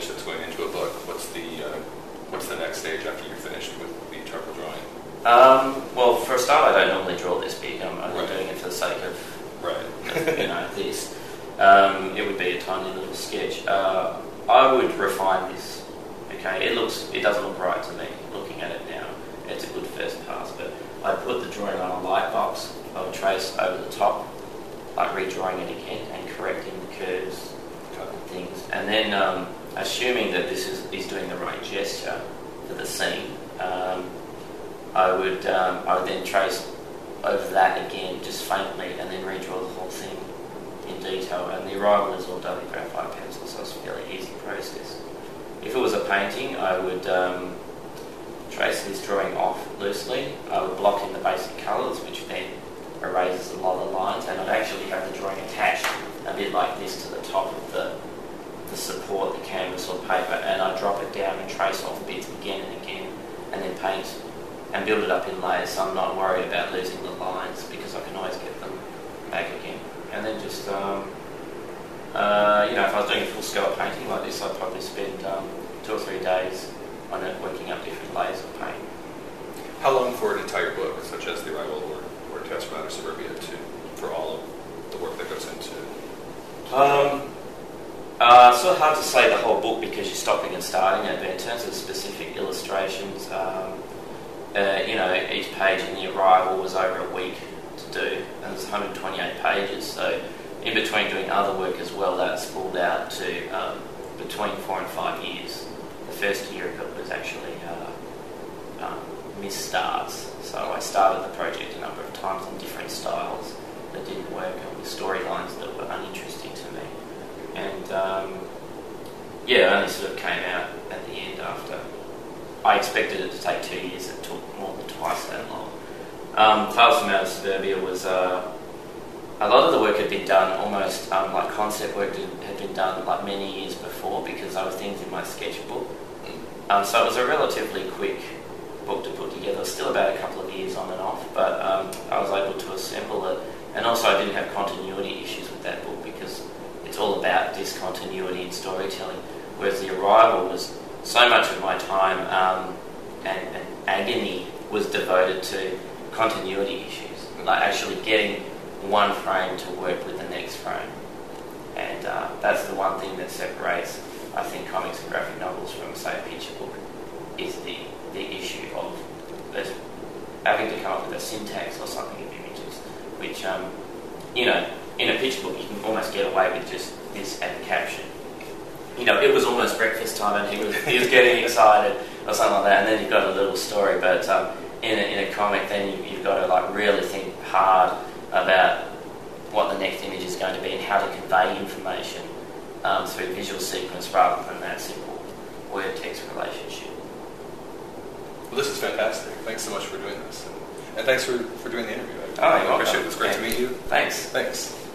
stage that's going into a book. What's the next stage after you're finished with the charcoal drawing? Well, for a start, I don't normally draw this big. I'm only doing it for the sake of this. It would be a tiny little sketch. I would refine this. Okay, it doesn't look right to me looking at it now. It's a good first pass, but I put the drawing on a light box. I would trace over the top, like redrawing it again and correcting the curves and things. And then, assuming that this is doing the right gesture for the scene, I would then trace over that again, just faintly, and then redraw the whole thing in detail. And the arrival is all done with graphite pencil, so it's a fairly easy process. If it was a painting, I would trace this drawing off loosely. I would block in the basic colours, which then erases a lot of the lines, and I'd actually have the drawing attached a bit like this to the top of the support, the canvas or paper, and I'd drop it down and trace off bits again and again, and then paint and build it up in layers, so I'm not worried about losing the lines because I can always get them back again. And then just, if I was doing a full-scale painting like this, I'd probably spend 2 or 3 days on it, working up different layers of paint. How long for an entire book, such as The Arrival or Test Matter Suburbia, for all of the work that goes into? It's sort of hard to say the whole book because you're stopping and starting it, but in terms of specific illustrations, each page in The Arrival was over a week to do, and there's 128 pages, so in between doing other work as well, that spooled out to between 4 and 5 years. The first year of it was actually missed-starts, so I started the project a number of times in different styles that didn't work, and with storylines that were uninteresting to me. And it only sort of came out at the end after. I expected it to take 2 years, it took more than twice that long. Tales from Outer Suburbia was, a lot of the work had been done almost like concept work had been done like many years before because there were things in my sketchbook. So it was a relatively quick book to put together. It was still about a couple of years on and off, but I was able to assemble it. And also I didn't have continuity issues with that book because it's all about discontinuity in storytelling, whereas The Arrival was so much of my time and agony was devoted to continuity issues, like actually getting one frame to work with the next frame. And that's the one thing that separates, I think, comics and graphic novels from, say, a picture book, is the issue of having to come up with a syntax or something of images, which, in a picture book you can almost get away with just this and the caption. It was almost breakfast time and he was getting excited or something like that, and then you've got a little story, but in a comic then you've got to like really think hard about what the next image is going to be and how to convey information through visual sequence rather than that simple word-text relationship. Well, this is fantastic. Thanks so much for doing this. And thanks for doing the interview. I appreciate it. It's great to meet you. Thanks. Thanks.